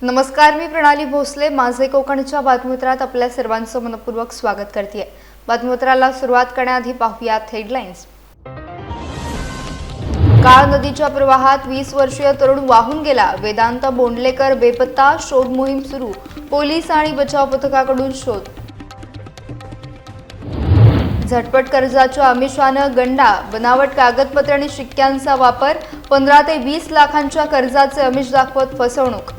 नमस्कार, मी प्रणाली भोसले. माझे कोकणच्या बातमीपत्रात आपल्या सर्वांचं मनपूर्वक स्वागत करते. बातमीपत्राला सुरुवात करण्याआधी पाहूयात हेडलाईन्स. काळ नदीच्या प्रवाहात 20 वर्षीय तरुण वाहून गेला. वेदांत बोंडलेकर बेपत्ता. शोध मोहीम सुरू. पोलीस आणि बचाव पथकाकडून शोध. झटपट कर्जाच्या आमिषानं गंडा. बनावट कागदपत्रे आणि शिक्क्यांचा वापर. 15 ते 20 लाखांच्या कर्जाचे आमिष दाखवत फसवणूक.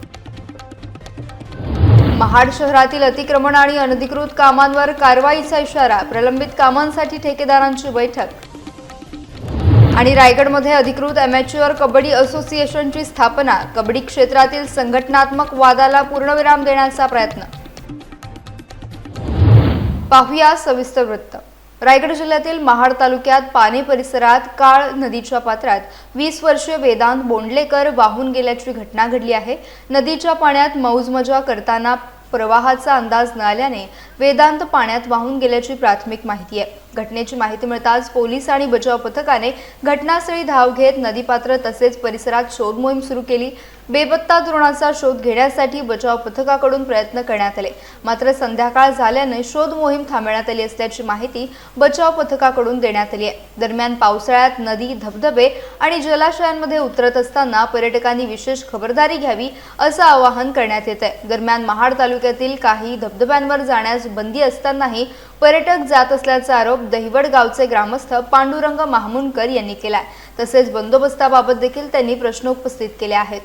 महाड शहरातील अतिक्रमण आणि अनधिकृत कामांवर कारवाईचा इशारा. प्रलंबित कामांसाठी ठेकेदारांची बैठक. आणि रायगडमध्ये अधिकृत अमॅच्युअर कबड्डी असोसिएशनची स्थापना. कबड्डी क्षेत्रातील संघटनात्मक वादाला पूर्णविराम देण्याचा प्रयत्न. पाहूया सविस्तर वृत्त. रायगड जिल्ह्यातील महाड तालुक्यात पाने परिसरात काळ नदीच्या पात्रात 20 वर्षीय वेदांत बोंडलेकर वाहून गेल्याची घटना घडली आहे. नदीच्या पाण्यात मौजमजा करताना प्रवाहाचा अंदाज न आल्याने वेदांत पाण्यात वाहून गेल्याची प्राथमिक माहिती आहे. घटनेची माहिती मिळताच पोलीस आणि बचाव पथकाने घटनास्थळी धाव घेत नदीपात्र तसेच परिसरात शोध मोहीम सुरू केली. बेपत्ता तरुणाचा शोध घेण्यासाठी बचाव पथकाकडून प्रयत्न करण्यात आले, मात्र संध्याकाळ झाल्याने शोध मोहीम थांबवण्यात आली असल्याची माहिती बचाव पथकाकडून देण्यात आली आहे. दरम्यान पावसाळ्यात नदी, धबधबे आणि जलाशयांमध्ये उतरत असताना पर्यटकांनी विशेष खबरदारी घ्यावी असं आवाहन करण्यात येत आहे. दरम्यान महाड तालुक्यातील काही धबधब्यांवर जाण्यास बंदी असतानाही पर्यटक जात असल्याचा आरोप दहिवड गावचे ग्रामस्थ पांडुरंग महामुंडकर यांनी केला. तसेच बंदोबस्ताबाबत देखील त्यांनी प्रश्न उपस्थित केले आहेत.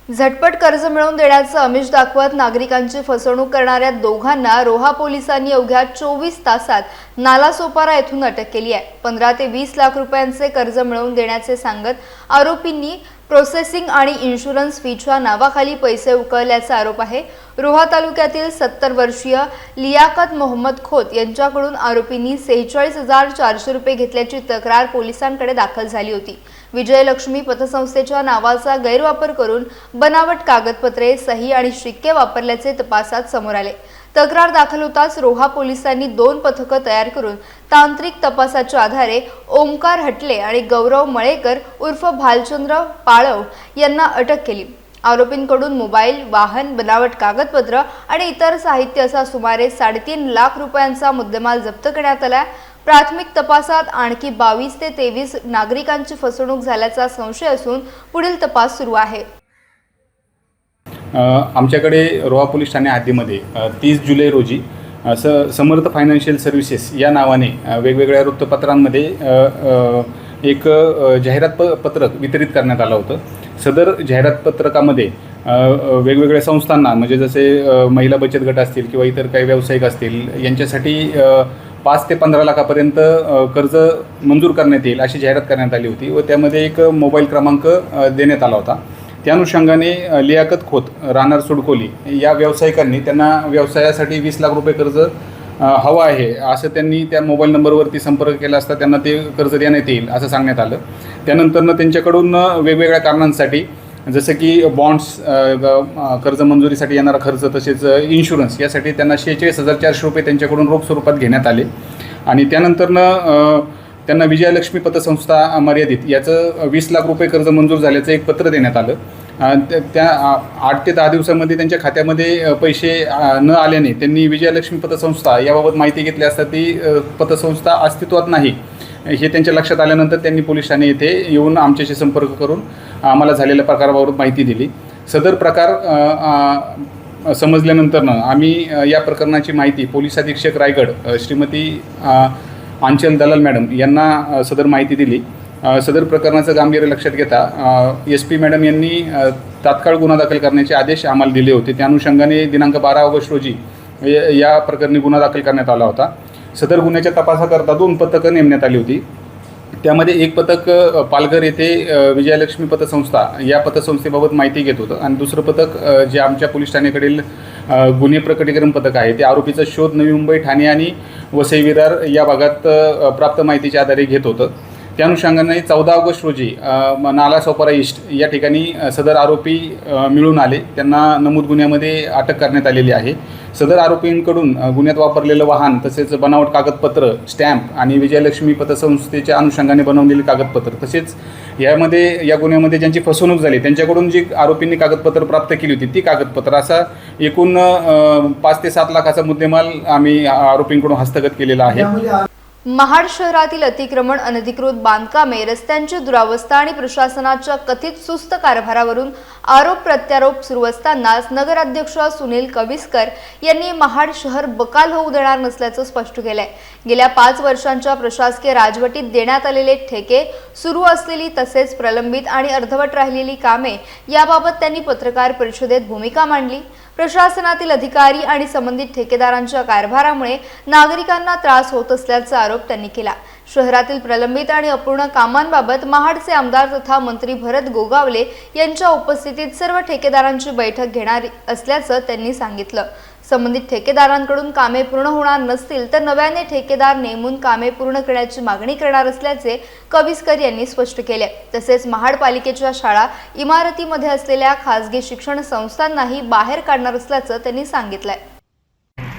झटपट कर्ज मिळवून देण्याचं आमिष दाखवत नागरिकांची फसवणूक करणाऱ्या दोघांना रोहा पोलिसांनी अवघ्या 24 तासात नालासोपारा येथून अटक केली आहे. 15 ते 20 लाख रुपयांचे कर्ज मिळवून देण्याचे सांगत आरोपींनी प्रोसेसिंग आणि इन्शुरन्स फीच्या नावाखाली पैसे उकळल्याचा आरोप आहे. रोहा तालुक्यातील 70 वर्षीय लियाकत मोहम्मद खोत यांच्याकडून आरोपींनी 46,400 रुपये घेतल्याची तक्रार पोलिसांकडे दाखल झाली होती. विजयलक्ष्मी पतसंस्थेच्या नावाचा गैरवापर करून बनावट कागदपत्रे, सही आणि शिक्के वापरल्याचे तपासात समोर आले. तक्रार दाखल होताच रोहा पोलिसांनी 2 पथकं तयार करून तांत्रिक तपासाच्या आधारे ओमकार हटले आणि गौरव मळेकर उर्फ भालचंद्र पाळव यांना अटक केली. आरोपींकडून मोबाईल, वाहन, बनावट कागदपत्र आणि इतर साहित्य असा सुमारे 3.5 लाख रुपयांचा मुद्देमाल जप्त करण्यात आला. प्राथमिक तपासात आणखी 22 ते 23 नागरिकांची फसवणूक झाल्याचा संशय असून पुढील तपास सुरू आहे. आमच्याकडे रोहा पोलीस ठाणे हद्दीमध्ये 30 जुलै रोजी समर्थ फायनान्शियल सर्व्हिसेस या नावाने वेगवेगळ्या वृत्तपत्रांमध्ये एक जाहिरात पत्रक वितरित करण्यात आलं होतं. सदर जाहिरात पत्रकामध्ये वेगवेगळ्या संस्थांना, म्हणजे जसे महिला बचत गट असतील किंवा इतर काही व्यावसायिक असतील, यांच्यासाठी 5 ते 15 लाखापर्यंत कर्ज मंजूर करण्यात येईल अशी जाहिरात करण्यात आली होती व त्यामध्ये एक मोबाईल क्रमांक देण्यात आला होता. त्या अनुषंगाने लियाकत खोत, राहणार सुडकोली या व्यावसायिकांनी त्यांना व्यवसायासाठी 20 लाख रुपये कर्ज हवं आहे असं त्यांनी त्या मोबाईल नंबरवरती संपर्क केला असता त्यांना ते कर्ज देण्यात येईल असं सांगण्यात आलं. त्यानंतरनं त्यांच्याकडून वेगवेगळ्या कारणांसाठी, जसं की बॉन्ड्स, कर्ज मंजुरीसाठी येणारा खर्च, तसेच इन्शुरन्स यासाठी त्यांना 46,400 रुपये त्यांच्याकडून रोख स्वरूपात घेण्यात आले. आणि त्यानंतरनं त्यांना विजयलक्ष्मी पतसंस्था मर्यादित याचं 20 लाख रुपये कर्ज मंजूर झाल्याचं एक पत्र देण्यात आलं. त्या 8 ते 10 दिवसामध्ये त्यांच्या खात्यामध्ये पैसे न आल्याने त्यांनी विजयलक्ष्मी पतसंस्था याबाबत माहिती घेतली असता ती पतसंस्था अस्तित्वात नाही हे त्यांच्या लक्षात आल्यानंतर त्यांनी पोलीस ठाणे येथे येऊन आमच्याशी संपर्क करून आम्हाला झालेल्या प्रकाराबाबत माहिती दिली. सदर प्रकार समजल्यानंतरनं आम्ही या प्रकरणाची माहिती पोलीस अधीक्षक रायगड श्रीमती आंचल दलाल मॅडम यांना सदर माहिती दिली. सदर प्रकरणाचं गांभीर्य लक्षात घेता SP मॅडम यांनी तात्काळ गुन्हा दाखल करण्याचे आदेश आम्हाला दिले होते. त्या अनुषंगाने दिनांक 12 ऑगस्ट रोजी या प्रकरणी गुन्हा दाखल करण्यात आला होता. सदर गुन्ह्याच्या तपासाकरता 2 पथकं नेमण्यात आली होती. त्यामध्ये एक पथक पालघर येथे विजयलक्ष्मी पतसंस्था या पतसंस्थेबाबत माहिती घेत होतं आणि दुसरं पथक जे आमच्या पोलीस ठाण्याकडील गुन्हे प्रकटीकरण पथक आहे ते आरोपीचा शोध नवी मुंबई, ठाणे आणि वसई विरार या भागात प्राप्त माहितीच्या आधारे घेत होतं. त्या अनुषंगाने 14 ऑगस्ट रोजी नालासोपारा ईस्ट या ठिकाणी सदर आरोपी मिळून आले. त्यांना नमूद गुन्ह्यामध्ये अटक करण्यात आलेली आहे. सदर आरोपींकडून गुन्ह्यात वापरलेलं वाहन, तसेच बनावट कागदपत्र, स्टॅम्प आणि विजयलक्ष्मी पतसंस्थेच्या अनुषंगाने बनवलेली कागदपत्र, तसेच यामध्ये या गुन्ह्यामध्ये ज्यांची फसवणूक झाली त्यांच्याकडून जी आरोपींनी कागदपत्र प्राप्त केली होती ती कागदपत्र असा एकूण 5 ते 7 लाखाचा मुद्देमाल आम्ही आरोपींकडून हस्तगत केलेला आहे. महाड शहरातील अतिक्रमण, अनधिकृत बांधकामे, रस्त्यांची दुरावस्था आणि प्रशासनाच्या कथित सुस्त कारभारावरून आरोप प्रत्यारोप सुरू असतानाच नगराध्यक्ष सुनील कविस्कर यांनी महाड शहर बकाल होऊ देणार नसल्याचं स्पष्ट केलंय. गेल्या 5 वर्षांच्या प्रशासकीय राजवटीत देण्यात आलेले ठेके, सुरू असलेली तसेच प्रलंबित आणि अर्धवट राहिलेली कामे याबाबत त्यांनी पत्रकार परिषदेत भूमिका मांडली. प्रशासनातील अधिकारी आणि संबंधित ठेकेदारांच्या कारभारामुळे नागरिकांना त्रास होत असल्याचा आरोप त्यांनी केला. शहरातील प्रलंबित आणि अपूर्ण कामांबाबत महाडचे आमदार तथा मंत्री भरत गोगावले यांच्या उपस्थितीत सर्व ठेकेदारांची बैठक घेणार असल्याचं त्यांनी सांगितलं. संबंधित ठेकेदारांकडून कामे पूर्ण होणार नसतील तर नव्याने ठेकेदार नेमून कामे पूर्ण करण्याची मागणी करणार असल्याचे कविस्कर यांनी स्पष्ट केले. तसेच महाड पालिकेच्या शाळा इमारतीमध्ये असलेल्या खासगी शिक्षण संस्थांनाही बाहेर काढणार असल्याचं त्यांनी सांगितलंय.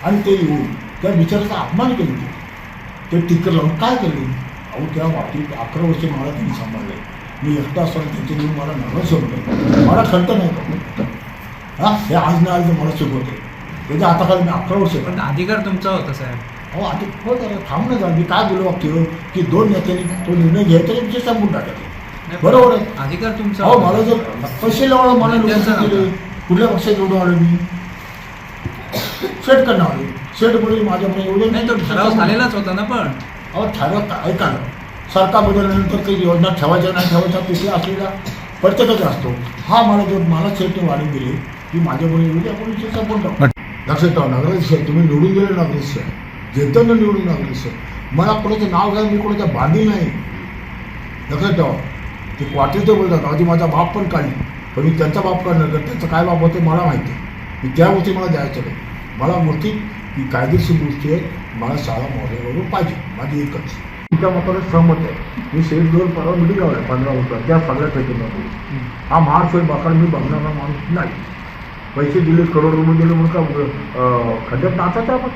आणि ते येऊन त्या विचाराचा अपमान केला, ते टिकर लावून काय केले. अहो त्या बाबतीत 11 वर्ष मला त्यांनी सांभाळले. मी एकटा असताना त्यांचे येऊन मला नवं शिकवलं. मला खंत नाही का हे आज नाही आलं तर मला शिकवते. त्याच्या हाताखाली मी 11 वर्ष. पण अधिकार तुमचा होता साहेब. अहो आता हो जरा थांब ना. मी काय बोलू वाटतं की 2 नेत्यांनी तो निर्णय घ्यायचा विषय सांगून टाकायचा. बरोबर आहे, अधिकार तुमचा. अहो मला जर पैसे लावलं मला निवडून दिले, कुठल्या पक्षात निवडून आलो मी सेट करणार आलो. सेटमुळे माझ्यामुळे एवढं नाही, तो ठराव झालेलाच होता ना. पण अहो ठराव ऐका ना, सरकार बदलल्यानंतर काही योजना ठेवायच्या नाही ठेवायच्या तिथे असलेला प्रत्येकाचा असतो. हा मला जर मला सेटने वाढून दिली की माझ्यामुळे एवढी आपण विषय संपून टाकू. लक्षात ठेवा, नगराध्यक्ष तुम्ही निवडून गेले नगराध्यक्ष, जनतेनं निवडून नगराध्यक्ष. मला कोणाचं नाव घ्या, मी कोणाच्या बांधी नाही. लक्षात ठेवा, ते क्वार्टरचे बोलतात आधी माझा बाप पण काढली, पण मी त्यांचा बाप काढणार तर त्यांचं काय बाप होतं मला माहिती आहे. मी त्या गोष्टी मला द्यायचं नाही. मला मूर्ती ही कायदेशीर गोष्टी आहे. मला शाळा मॉडेलवरून पाहिजे, माझी एकच. तिच्या मताला सहमत आहे. मी शेत दोन परवा मिटिंग लावल्या 15 वर्षात त्या सगळ्या पैकी हा महाशोध बाकार मी बघणारा माणूस नाही. पैसे दिले, करोड रुपये दिले म्हणून का खड्ड्यात नाचायचं आपण.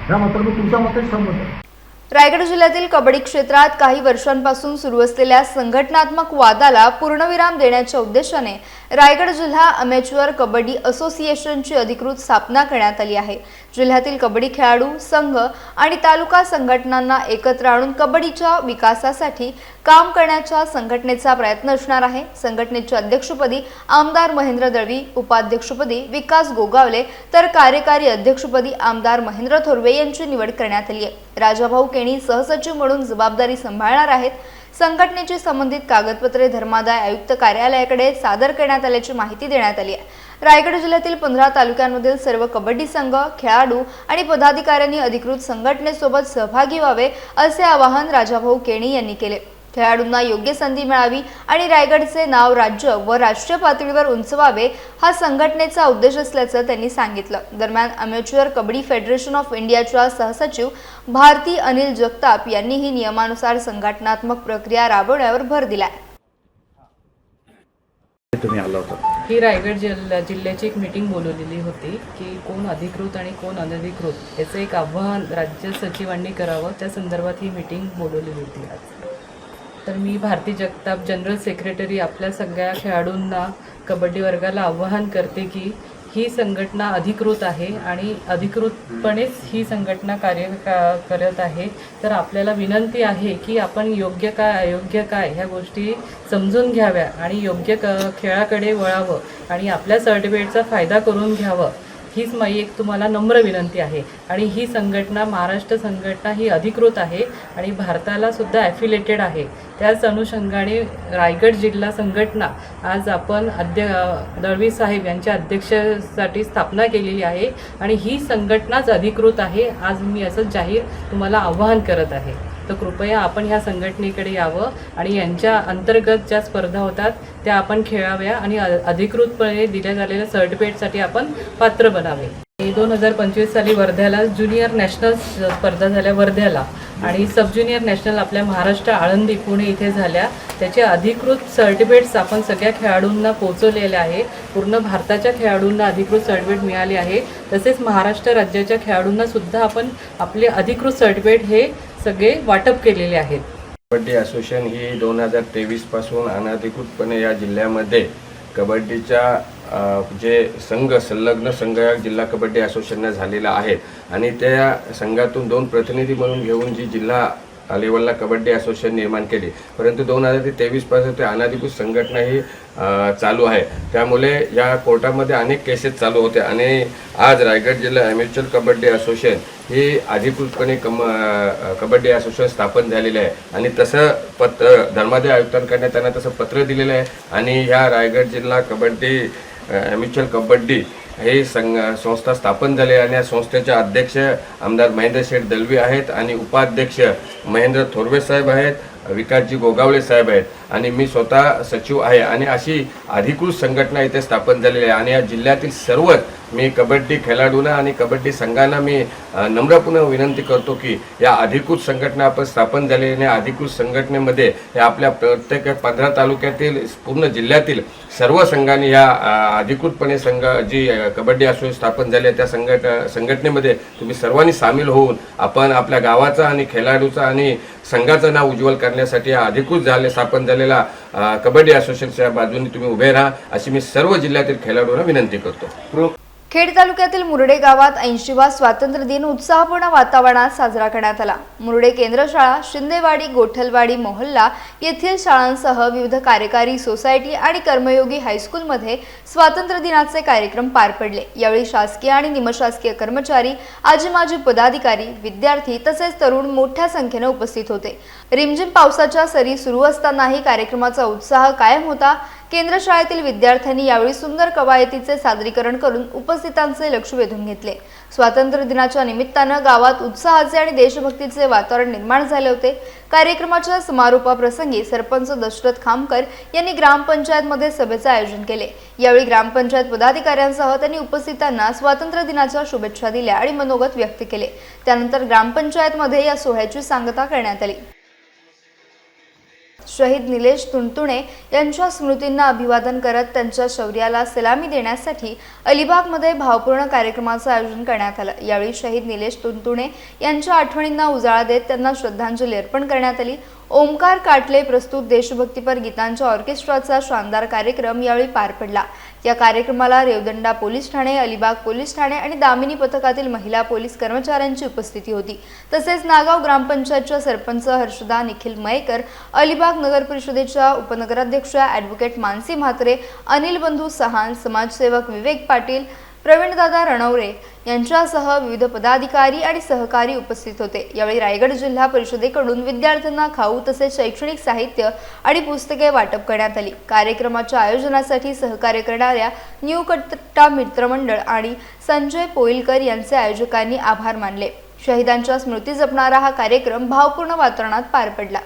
ह्या मात्र मी तुमच्या मताला सहमत आहे. रायगड जिल्ह्यातील कबड्डी क्षेत्रात काही वर्षांपासून सुरू असलेल्या संघटनात्मक वादाला पूर्णविराम देण्याच्या उद्देशाने रायगड जिल्हा अमेच्युअर कबड्डी असोसिएशनची अधिकृत स्थापना करण्यात आली आहे. जिल्ह्यातील कबड्डी खेळाडू संघ आणि तालुका संघटनांना एकत्र आणून कबड्डीच्या विकासासाठी काम करण्याच्या संघटनेचा प्रयत्न असणार आहे. संघटनेच्या अध्यक्षपदी आमदार महेंद्र दळवी, उपाध्यक्षपदी विकास गोगावले तर कार्यकारी अध्यक्षपदी आमदार महेंद्र थोरवे यांची निवड करण्यात आली आहे. राजाभाऊ केणी सहसचिव म्हणून जबाबदारी सांभाळणार आहेत. संघटनेची संबंधित कागदपत्रे धर्मादाय आयुक्त कार्यालयाकडे सादर करण्यात आल्याची माहिती देण्यात आली आहे. रायगड जिल्ह्यातील 15 तालुक्यांमधील सर्व कबड्डी संघ, खेळाडू आणि पदाधिकाऱ्यांनी अधिकृत संघटनेसोबत सहभागी व्हावे असे आवाहन राजाभाऊ केणी यांनी केले. खेळाडूंना योग्य संधी मिळावी आणि रायगडचे नाव राज्य व राष्ट्रीय पातळीवर उंचवावे हा संघटनेचा उद्देश असल्याचं त्यांनी सांगितलं. दरम्यान अमेच्युअर कबड्डी फेडरेशन ऑफ इंडियाच्या सहसचिव भारती अनिल जगताप यांनीही नियमानुसार संघटनात्मक प्रक्रिया राबवण्यावर भर दिलाय. ही रायगड जिल्ह्याची एक मीटिंग बोलवलेली होती की कोण अधिकृत आणि कोण अनधिकृत याचं एक आव्हान राज्य सचिवांनी करावं, त्या संदर्भात ही मीटिंग बोलवलेली होती आज. तर मी भारती जगताप, जनरल सेक्रेटरी, आपल्या सगळ्या खेळाडूंना, कबड्डी वर्गाला आव्हान करते की ही संघटना अधिकृत आहे आणि अधिकृतपणेच ही संघटना कार्य करत आहे. तर आपल्याला विनंती आहे की आपण योग्य काय अयोग्य काय ह्या गोष्टी समजून घ्याव्या आणि योग्य खेळाकडे वळावं आणि आपल्या सर्टिफिकेटचा फायदा करून घ्यावं. हीच माझी एक तुम्हाला नम्र विनंती आहे. आणि ही संघटना, महाराष्ट्र संघटना ही अधिकृत आहे आणि भारताला सुद्धा ॲफिलेटेड आहे. त्याच अनुषंगाने रायगड जिल्हा संघटना आज आपण दळवी साहेब यांच्या अध्यक्षतेसाठी स्थापना केलेली आहे आणि ही संघटनाच अधिकृत आहे. आज मी असं जाहीर तुम्हाला आवाहन करत आहे. तर कृपया आपण ह्या संघटनेकडे यावं आणि यांच्या अंतर्गत ज्या स्पर्धा होतात त्या आपण खेळाव्या आणि अधिकृतपणे दिल्या झालेल्या सर्टिफिकेटसाठी आपण पात्र बनावे. 2025 साली वर्ध्याला ज्युनियर नॅशनल स्पर्धा झाल्या वर्ध्याला आणि सब ज्युनियर नॅशनल आपल्या महाराष्ट्र आळंदी पुणे इथे झाल्या. त्याचे अधिकृत सर्टिफिकेट्स आपण सगळ्या खेळाडूंना पोहोचवलेले आहे. पूर्ण भारताच्या खेळाडूंना अधिकृत सर्टिफिकेट मिळाले आहे. तसेच महाराष्ट्र राज्याच्या खेळाडूंना सुद्धा आपण आपले अधिकृत सर्टिफिकेट हे सगळे वाटप केलेले आहेत. कबड्डी असोसिएशन ही 2023 पासून अनधिकृतपणे या जिल्ह्यामध्ये कबड्डीच्या जे संलग्न संघ या जिल्हा कबड्डी असोसिएशनने झालेला आहे आणि त्या संघातून 2 प्रतिनिधी म्हणून घेऊन जी जिल्हा लेवलला कबड्डी असोसिएशन निर्माण केली, परंतु 2023 पासून ते अनधिकृत संघटना ही चालू आहे। त्यामुळे या कोर्टामध्ये अनेक केसेस चालू होते आणि आज रायगड जिल्हा ॲमेच्युअर कबड्डी असोसिएशन ही अधिकृतपणे कबड्डी असोसिएशन स्थापन झालेले आहे आणि तसं पत्र धर्मादाय आयुक्तांकडे त्यांना तसं पत्र दिलेलं आहे आणि ह्या रायगड जिल्हा कबड्डी ॲमेच्युअर कबड्डी हे संस्था स्थापन झाली आणि या संस्थेचे अध्यक्ष आमदार महेंद्र शेठ दलवी आहेत आणि उपाध्यक्ष महेंद्र थोरवे साहेब आहेत, विकासजी गोगावले साहेब आहेत आणि मी स्वतः सचिव आहे आणि अशी अधिकृत संघटना इथे स्थापन झालेली आहे आणि या जिल्ह्यातील सर्वच मी कबड्डी खेळाडूंना आणि कबड्डी संघांना मी नम्रपणे विनंती करतो की या अधिकृत संघटना आपण स्थापन झालेल्या अधिकृत संघटनेमध्ये या आपल्या प्रत्येक 15 तालुक्यातील पूर्ण जिल्ह्यातील सर्व संघांनी या अधिकृतपणे जी कबड्डी असोसिएशन स्थापन झाली आहे त्या संघटनेमध्ये तुम्ही सर्वांनी सामील होऊन आपण आपल्या गावाचा आणि खेळाडूचा आणि संघाचं नाव उज्ज्वल करण्यासाठी हा अधिकृत स्थापन झालेला कबड्डी असोसिएशनच्या बाजूने तुम्ही उभे राहा अशी मी सर्व जिल्ह्यातील खेळाडूंना विनंती करतो। खेड तालुक्यातील मुरडे गावात 80वा स्वातंत्र्य दिन उत्साहपूर्ण वातावरणात साजरा करण्यात आला। मुरडे केंद्र शाळा, शिंदेवाडी, गोठलवाडी मोहल्ला येथील शाळांसह विविध कार्यकारी सोसायटी आणि कर्मयोगी हायस्कूलमध्ये स्वातंत्र्य दिनाचे कार्यक्रम पार पडले। यावेळी शासकीय आणि निमशासकीय कर्मचारी, आजी माजी पदाधिकारी, विद्यार्थी तसेच तरुण मोठ्या संख्येने उपस्थित होते। रिमझिम पावसाच्या सरी सुरू असतानाही कार्यक्रमाचा उत्साह कायम होता। केंद्र शाळेतील विद्यार्थ्यांनी यावेळी सुंदर कवायतीचे सादरीकरण करून उपस्थितांचे लक्ष वेधून घेतले। स्वातंत्र्य दिनाच्या निमित्ताने गावात उत्साहाचे आणि देशभक्तीचे वातावरण निर्माण झाले होते। कार्यक्रमाच्या समारोपाप्रसंगी सरपंच दशरथ खामकर यांनी ग्रामपंचायतमध्ये सभेचे आयोजन केले। यावेळी ग्रामपंचायत पदाधिकाऱ्यांसह त्यांनी उपस्थितांना स्वातंत्र्य दिनाच्या शुभेच्छा दिल्या आणि मनोगत व्यक्त केले। त्यानंतर ग्रामपंचायतमध्ये या सोहळ्याची सांगता करण्यात आली। शहीद निलेश तुंतुणे यांच्या स्मृतींना अभिवादन करत त्यांच्या शौर्याला सलामी देण्यासाठी अलिबागमध्ये भावपूर्ण कार्यक्रमाचे आयोजन करण्यात आले। यावेळी शहीद निलेश तुंतुणे यांच्या आठवणींना उजाळा देत त्यांना श्रद्धांजली अर्पण करण्यात आली। ओमकार काटले प्रस्तुत देशभक्तीपर गीतांच्या ऑर्केस्ट्राचा शानदार कार्यक्रम यावेळी पार पडला। या कार्यक्रमाला रेवदंडा पोलीस ठाणे, अलिबाग पोलीस ठाणे आणि दामिनी पथकातील महिला पोलीस कर्मचाऱ्यांची उपस्थिती होती। तसेच नागाव ग्रामपंचायतच्या सरपंच हर्षदा निखिल मयेकर, अलिबाग नगर परिषदेच्या उपनगराध्यक्ष ॲडव्होकेट मानसी म्हात्रे, अनिल बंधू सहान, समाजसेवक विवेक पाटील, प्रवीणदादा रणवरे यांच्यासह विविध पदाधिकारी आणि सहकारी उपस्थित होते। यावेळी रायगड जिल्हा परिषदेकडून विद्यार्थ्यांना खाऊ तसेच शैक्षणिक साहित्य आणि पुस्तके वाटप करण्यात आली। कार्यक्रमाच्या आयोजनासाठी सहकार्य करणाऱ्या न्यू कट्टा मित्रमंडळ आणि संजय पोईलकर यांचे आयोजकांनी आभार मानले। शहीदांच्या स्मृती जपणारा हा कार्यक्रम भावपूर्ण वातावरणात पार पडला।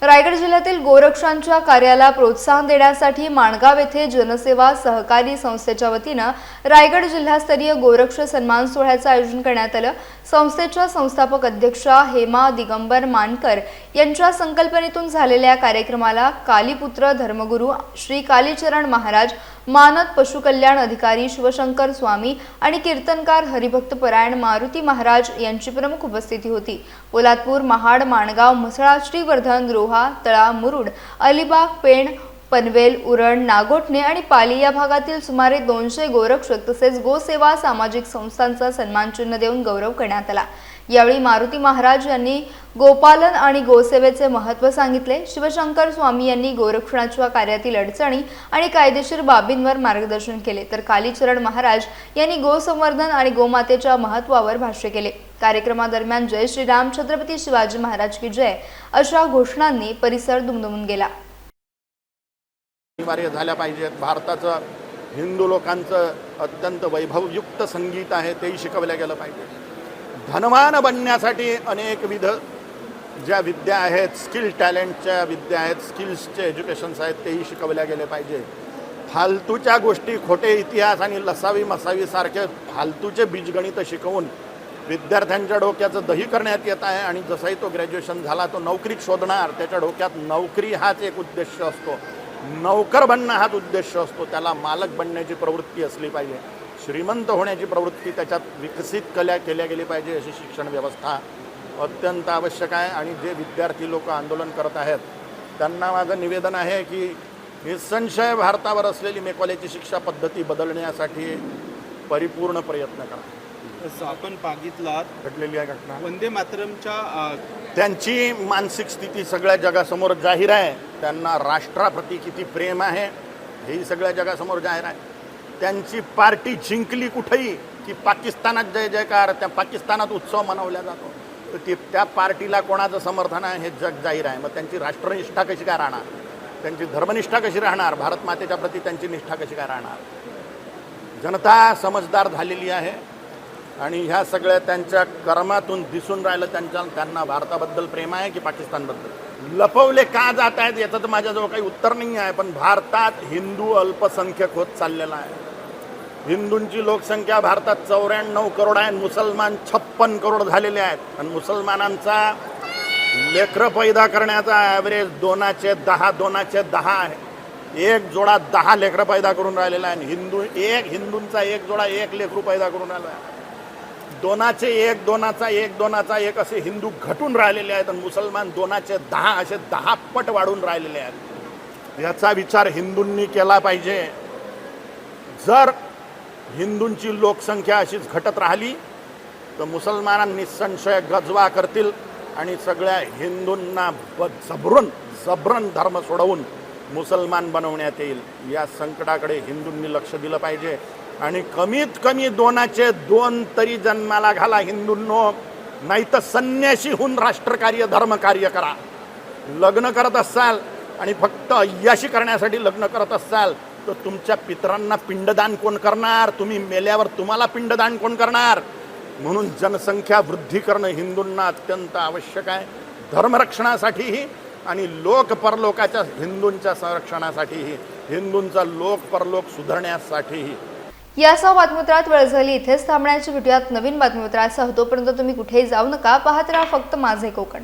रायगड जिल्ह्यातील गोरक्षांच्या कार्याला प्रोत्साहन देण्यासाठी माणगाव येथे जनसेवा सहकारी संस्थेच्या वतीने रायगड जिल्हास्तरीय गोरक्ष सन्मान सोहळ्याचे आयोजन करण्यात आले। संस्थेच्या संस्थापक अध्यक्षा हेमा दिगंबर मानकर यांच्या संकल्पनेतून झालेल्या कार्यक्रमाला कालीपुत्र धर्मगुरू श्री कालीचरण महाराज, मानद पशुकल्याण अधिकारी शिवशंकर स्वामी आणि कीर्तनकार हरिभक्त परायण मारुती महाराज यांची प्रमुख उपस्थिती होती। पोलादपूर, महाड, माणगाव, म्हसळा, श्रीवर्धन, रोहा, तळा, मुरुड, अलिबाग, पेण, पनवेल, उरण, नागोठणे आणि पाली या भागातील सुमारे 200 गोरक्षक तसेच गोसेवा सामाजिक संस्थांचा सन्मान चिन्ह देऊन गौरव करण्यात आला। यावेळी मारुती महाराज यांनी गोपालन आणि गोसेवेचे महत्त्व सांगितले। शिवशंकर स्वामी यांनी गोरक्षणाच्या कार्यातील अडचणी आणि कायदेशीर बाबींवर मार्गदर्शन केले, तर कालीचरण महाराज यांनी गोसंवर्धन आणि गोमातेच्या महत्त्वावर भाष्य केले। कार्यक्रमादरम्यान जय श्रीराम, छत्रपती शिवाजी महाराज की जय अशा घोषणांनी परिसर दुमदुमून गेला। अनिवार्य झाल्या पाहिजेत। भारताचं हिंदू लोकांचं अत्यंत वैभवयुक्त संगीत आहे, तेही शिकवलं गेलं पाहिजे। धनवान बनण्यासाठी अनेकविध ज्या विद्या आहेत, स्किल टॅलेंटच्या विद्या आहेत, स्किल्सचे एज्युकेशन्स आहेत, तेही शिकवल्या गेले पाहिजे। फालतूच्या गोष्टी, खोटे इतिहास आणि लसावी मसावी सारखे फालतूचे बीजगणित शिकवून विद्यार्थ्यांच्या डोक्याचं दही करण्यात येत आहे आणि जसंही तो ग्रॅज्युएशन झाला तो नोकरी शोधणार, त्याच्या डोक्यात नोकरी हाच एक उद्देश असतो, नौकर बनणं हाच उद्देश असतो। त्याला मालक बनण्याची प्रवृत्ती असली पाहिजे, श्रीमंत होण्याची प्रवृत्ती त्याच्यात विकसित केल्या गेली पाहिजे, अशी शिक्षण व्यवस्था अत्यंत आवश्यक आहे. आणि जे विद्यार्थी लोक आंदोलन करत आहेत त्यांना माझं निवेदन आहे की निसंशय भारतावर असलेली मेकॉलेची शिक्षा पद्धती बदलण्यासाठी परिपूर्ण प्रयत्न करा. जसं आपण बघितलात घडलेली आहे घटना. वंदे मातरमच्या त्यांची मानसिक स्थिती सगळ्या जगासमोर जाहीर आहे. त्यांना राष्ट्राप्रती किती प्रेम आहे हेही सगळ्या जगासमोर जाहीर आहे. त्यांची पार्टी जिंकली कुठेही की पाकिस्तानात जय जयकार, त्या पाकिस्तानात उत्सव मनवला जातो. तर त्या पार्टीला कोणाचं समर्थन आहे हे जग जाहीर आहे. मग त्यांची राष्ट्रनिष्ठा कशी काय राहणार, त्यांची धर्मनिष्ठा कशी राहणार, भारत मातेच्या प्रती त्यांची निष्ठा कशी काय राहणार. जनता समजदार झालेली आहे आणि ह्या सगळ्या त्यांच्या कर्मातून दिसून राहिलं त्यांना भारताबद्दल प्रेम आहे की पाकिस्तानबद्दल. लपवले का जात आहेत याचं तर माझ्याजवळ काही उत्तर नाही आहे. पण भारतात हिंदू अल्पसंख्यक होत चाललेला आहे. हिंदूंची लोकसंख्या भारतात 94 करोड आहे, मुसलमान 56 करोड झालेले आहेत. आणि मुसलमानांचा लेकरं पैदा करण्याचा ॲव्हरेज 2/10 आहे. एक जोडा 10 लेकरं पैदा करून राहिलेला आहे. हिंदूंचा एक जोडा 1 लेकरू पैदा करून राहिला आहे. 2/1 असे हिंदू घटून राहिलेले आहेत आणि मुसलमान 2/10 असे 10 पट वाढून राहिलेले आहेत. याचा विचार हिंदूंनी केला पाहिजे. जर हिंदूंची लोकसंख्या अशीच घटत राहिली तर मुसलमानांनी निसंशय गजवा करतील आणि सगळ्या हिंदूंना जबरन धर्म सोडवून मुसलमान बनवण्यात येईल. या संकटाकडे हिंदूंनी लक्ष दिलं पाहिजे आणि कमीत कमी 2/2 तरी जन्माला घाला हिंदूंनो. नाही तर संन्याशी होऊन राष्ट्रकार्य धर्मकार्य करा. लग्न करत असाल आणि फक्त अय्याशी करण्यासाठी लग्न करत असाल तर तुमच्या पितरांना पिंडदान कोण करणार, तुम्ही मेल्यावर तुम्हाला पिंडदान कोण करणार. म्हणून जनसंख्या वृद्धी करणं हिंदूंना अत्यंत आवश्यक आहे. धर्मरक्षणासाठीही आणि लोक परलोकाच्या हिंदूंच्या संरक्षणासाठीही, हिंदूंचा लोक परलोक सुधारण्यासाठीही. यासह बातमीपत्रात वेळ झाली इथेच थांबण्याची. भेटूयात नवीन बातमीपत्रासह. तोपर्यंत तुम्ही कुठेही जाऊ नका. पाहत राहा फक्त माझे कोकण.